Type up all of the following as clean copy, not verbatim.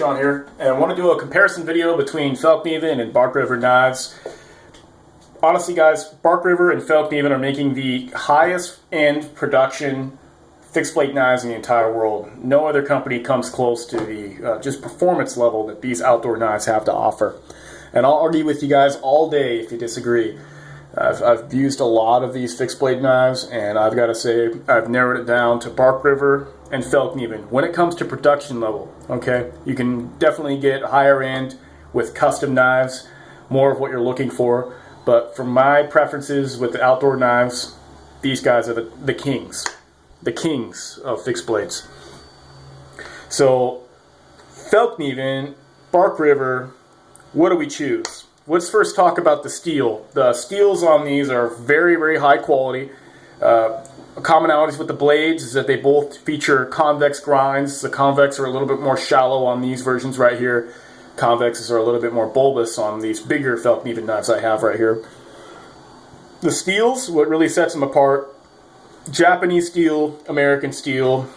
Sean here, and I want to do a comparison video between Fallkniven and Bark River knives. Honestly guys, Bark River and Fallkniven are making the highest end production fixed blade knives in the entire world. No other company comes close to the just performance level that these outdoor knives have to offer. And I'll argue with you guys all day if you disagree. I've used a lot of these fixed blade knives, and I've got to say I've narrowed it down to Bark River and Fallkniven. When it comes to production level, okay, you can definitely get higher end with custom knives, more of what you're looking for. But for my preferences with the outdoor knives, these guys are the kings of fixed blades. So Fallkniven, Bark River, what do we choose? Let's first talk about the steel. The steels on these are very, very high quality. Commonalities with the blades is that they both feature convex grinds. The convex are a little bit more shallow on these versions right here. Convexes are a little bit more bulbous on these bigger Fallkniven knives I have right here. The steels, what really sets them apart, Japanese steel, American steel.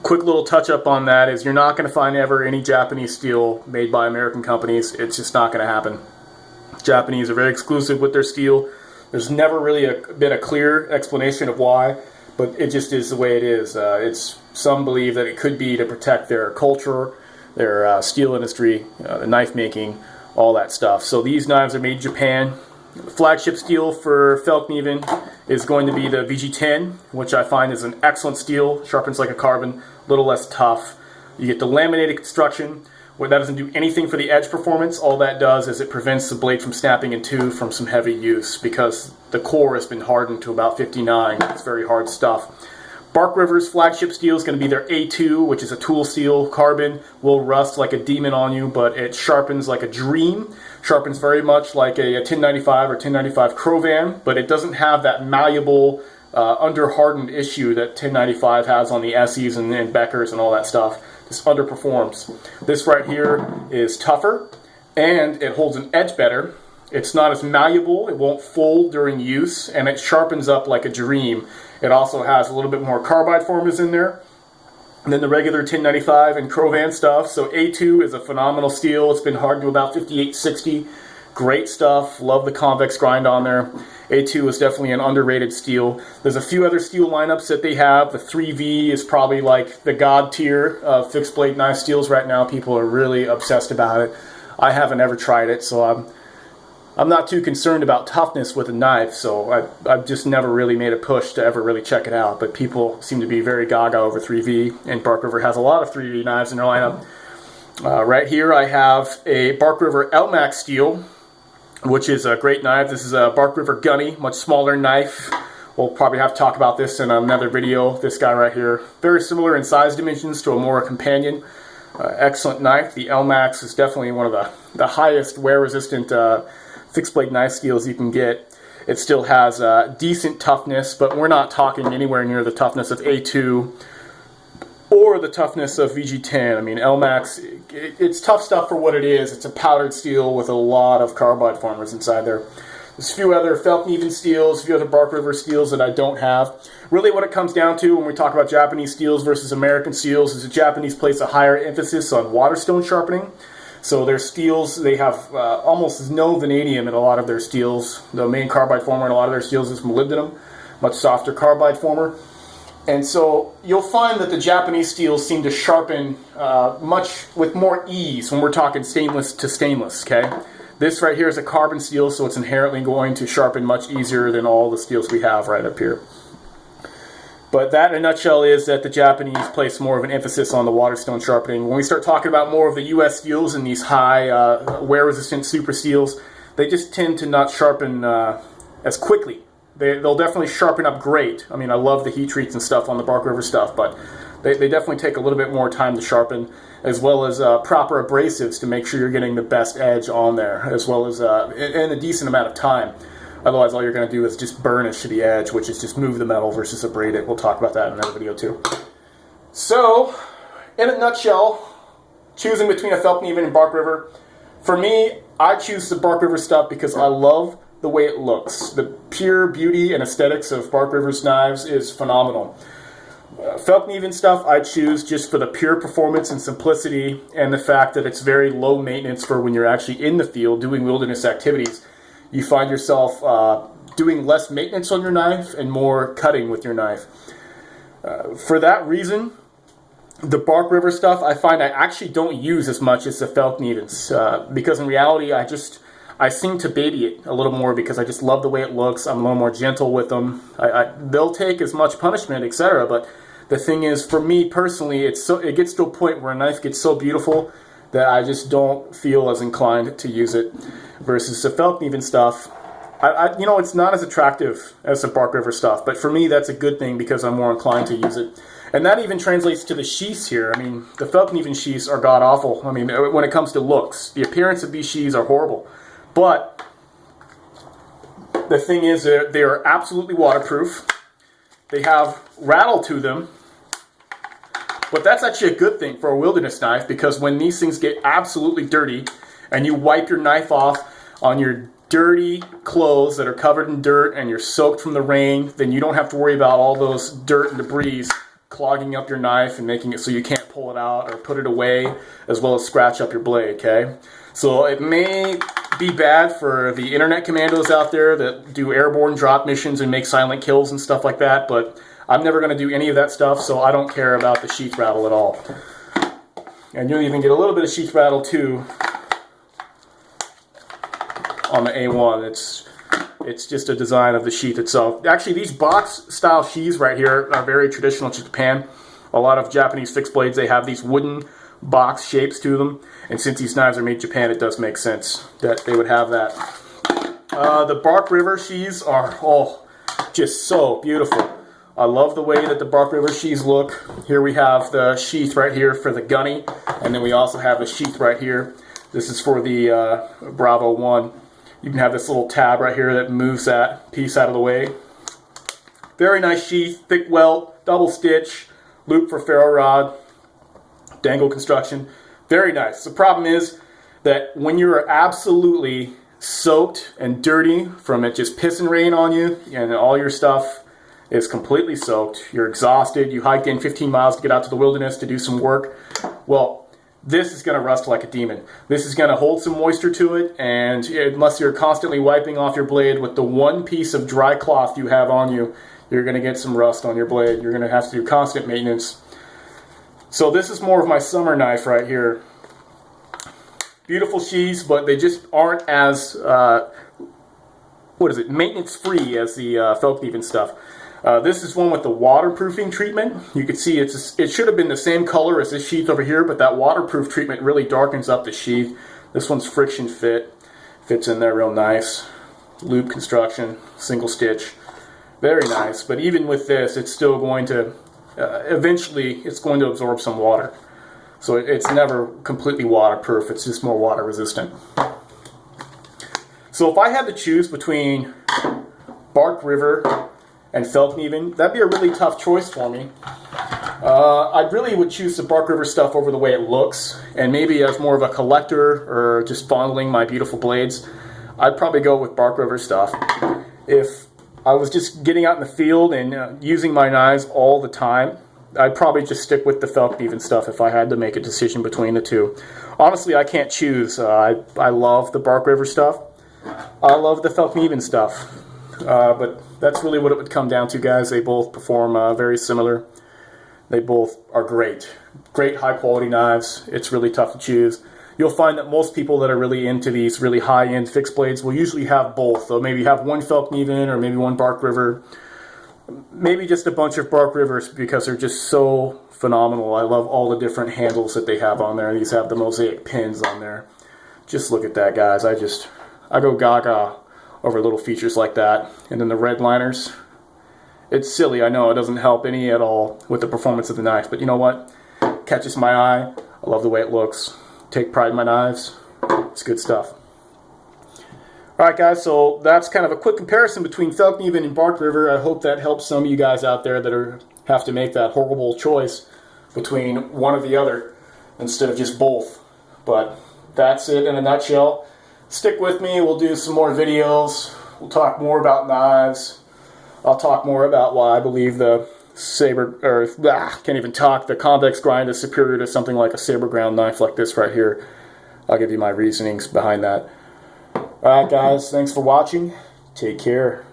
Quick little touch up on that is you're not going to find ever any Japanese steel made by American companies. It's just not going to happen. Japanese are very exclusive with their steel. There's never really been a clear explanation of why, but it just is the way it is. Some believe that it could be to protect their culture, their steel industry, the knife making, all that stuff. So these knives are made in Japan. The flagship steel for Fallkniven is going to be the VG10, which I find is an excellent steel. Sharpens like a carbon, a little less tough. You get the laminated construction, where that doesn't do anything for the edge performance. All that does is it prevents the blade from snapping in two from some heavy use, because the core has been hardened to about 59. It's very hard stuff. Bark River's flagship steel is going to be their A2, which is a tool steel. Carbon will rust like a demon on you, but it sharpens like a dream. Sharpens very much like a 1095 or 1095 Crovan, but it doesn't have that malleable, under-hardened issue that 1095 has on the SEs and Beckers and all that stuff. This underperforms. This right here is tougher, and it holds an edge better. It's not as malleable, it won't fold during use, and it sharpens up like a dream. It also has a little bit more carbide formers in there than the regular 1095 and Crovan stuff. So A2 is a phenomenal steel. It's been hardened to about 5860. Great stuff. Love the convex grind on there. A2 is definitely an underrated steel. There's a few other steel lineups that they have. The 3V is probably like the god tier of fixed blade knife steels right now. People are really obsessed about it. I haven't ever tried it, so I'm not too concerned about toughness with a knife, so I've just never really made a push to ever really check it out. But people seem to be very gaga over 3V, and Bark River has a lot of 3V knives in their lineup. Right here I have a Bark River LMAX steel, which is a great knife. This is a Bark River Gunny, much smaller knife. We'll probably have to talk about this in another video. This guy right here, very similar in size dimensions to a more companion. Excellent knife. The LMAX is definitely one of the highest wear-resistant fixed blade knife steels you can get. It still has decent toughness, but we're not talking anywhere near the toughness of A2 or the toughness of VG10. I mean, LMAX, it's tough stuff for what it is. It's a powdered steel with a lot of carbide formers inside there. There's a few other Fallkniven steels, a few other Bark River steels that I don't have. Really what it comes down to when we talk about Japanese steels versus American steels is the Japanese place a higher emphasis on waterstone sharpening. So their steels, they have almost no vanadium in a lot of their steels. The main carbide former in a lot of their steels is molybdenum, much softer carbide former. And so you'll find that the Japanese steels seem to sharpen with more ease when we're talking stainless to stainless, okay? This right here is a carbon steel, so it's inherently going to sharpen much easier than all the steels we have right up here. But that in a nutshell is that the Japanese place more of an emphasis on the waterstone sharpening. When we start talking about more of the US steels and these high wear-resistant super steels, they just tend to not sharpen as quickly. They'll definitely sharpen up great. I mean, I love the heat treats and stuff on the Bark River stuff, but they definitely take a little bit more time to sharpen, as well as proper abrasives to make sure you're getting the best edge on there, as well as in a decent amount of time. Otherwise, all you're going to do is just burnish to the edge, which is just move the metal versus abrade it. We'll talk about that in another video too. So, in a nutshell, choosing between a Fallkniven and Bark River, for me, I choose the Bark River stuff because I love the way it looks. The pure beauty and aesthetics of Bark River's knives is phenomenal. Fallkniven stuff I choose just for the pure performance and simplicity, and the fact that it's very low maintenance for when you're actually in the field doing wilderness activities. You find yourself doing less maintenance on your knife and more cutting with your knife. For that reason, the Bark River stuff I find I actually don't use as much as the Fallknivens, because in reality I seem to baby it a little more because I just love the way it looks. I'm a little more gentle with them. They'll take as much punishment, etc. But the thing is, for me personally, it gets to a point where a knife gets so beautiful that I just don't feel as inclined to use it. Versus the Fallkniven stuff, you know, it's not as attractive as the Bark River stuff. But for me, that's a good thing because I'm more inclined to use it. And that even translates to the sheaths here. I mean, the Fallkniven sheaths are god-awful. I mean, when it comes to looks, the appearance of these sheaths are horrible. But the thing is, they are absolutely waterproof. They have rattle to them. But that's actually a good thing for a wilderness knife, because when these things get absolutely dirty and you wipe your knife off on your dirty clothes that are covered in dirt and you're soaked from the rain, then you don't have to worry about all those dirt and debris clogging up your knife and making it so you can't pull it out or put it away, as well as scratch up your blade, okay? So it may be bad for the internet commandos out there that do airborne drop missions and make silent kills and stuff like that, but I'm never going to do any of that stuff, so I don't care about the sheath rattle at all. And you'll even get a little bit of sheath rattle too on the A1. It's just a design of the sheath itself. Actually, these box style sheaths right here are very traditional to Japan. A lot of Japanese fixed blades, they have these wooden box shapes to them, and since these knives are made in Japan, it does make sense that they would have that. The Bark River sheaths are just so beautiful. I love the way that the Bark River sheaths look. Here we have the sheath right here for the gunny, and then we also have the sheath right here. This is for the Bravo 1. You can have this little tab right here that moves that piece out of the way. Very nice sheath, thick welt, double stitch, loop for ferro rod, dangle construction. Very nice. The problem is that when you're absolutely soaked and dirty from it just pissing rain on you and all your stuff is completely soaked, you're exhausted, you hiked in 15 miles to get out to the wilderness to do some work, well, this is going to rust like a demon. This is going to hold some moisture to it, and unless you're constantly wiping off your blade with the one piece of dry cloth you have on you, you're going to get some rust on your blade. You're going to have to do constant maintenance. So this is more of my summer knife right here. Beautiful sheaths, but they just aren't as, maintenance-free as the Fallkniven stuff. This is one with the waterproofing treatment. You can see it should have been the same color as this sheath over here, but that waterproof treatment really darkens up the sheath. This one's friction fit. Fits in there real nice. Loop construction, single stitch. Very nice, but even with this, it's still going to, eventually, it's going to absorb some water. So it's never completely waterproof, it's just more water resistant. So if I had to choose between Bark River and Fallkniven, that'd be a really tough choice for me. I really would choose the Bark River stuff over the way it looks, and maybe as more of a collector or just fondling my beautiful blades, I'd probably go with Bark River stuff. If I was just getting out in the field and using my knives all the time, I'd probably just stick with the Fallkniven stuff if I had to make a decision between the two. Honestly, I can't choose. I love the Bark River stuff. I love the Fallkniven stuff. But that's really what it would come down to, guys. They both perform very similar. They both are great. Great high-quality knives. It's really tough to choose. You'll find that most people that are really into these really high-end fixed blades will usually have both. They'll maybe have one Fallkniven or maybe one Bark River. Maybe just a bunch of Bark Rivers because they're just so phenomenal. I love all the different handles that they have on there. These have the mosaic pins on there. Just look at that, guys. I go gaga over little features like that. And then the red liners. It's silly, I know, it doesn't help any at all with the performance of the knife, but you know what? Catches my eye. I love the way it looks. Take pride in my knives. It's good stuff. Alright guys, so that's kind of a quick comparison between Fallkniven and Bark River. I hope that helps some of you guys out there that have to make that horrible choice between one or the other instead of just both. But that's it in a nutshell. Stick with me, we'll do some more videos. We'll talk more about knives. I'll talk more about why I believe the can't even talk. The convex grind is superior to something like a saber ground knife like this right here. I'll give you my reasonings behind that. Alright guys, thanks for watching. Take care.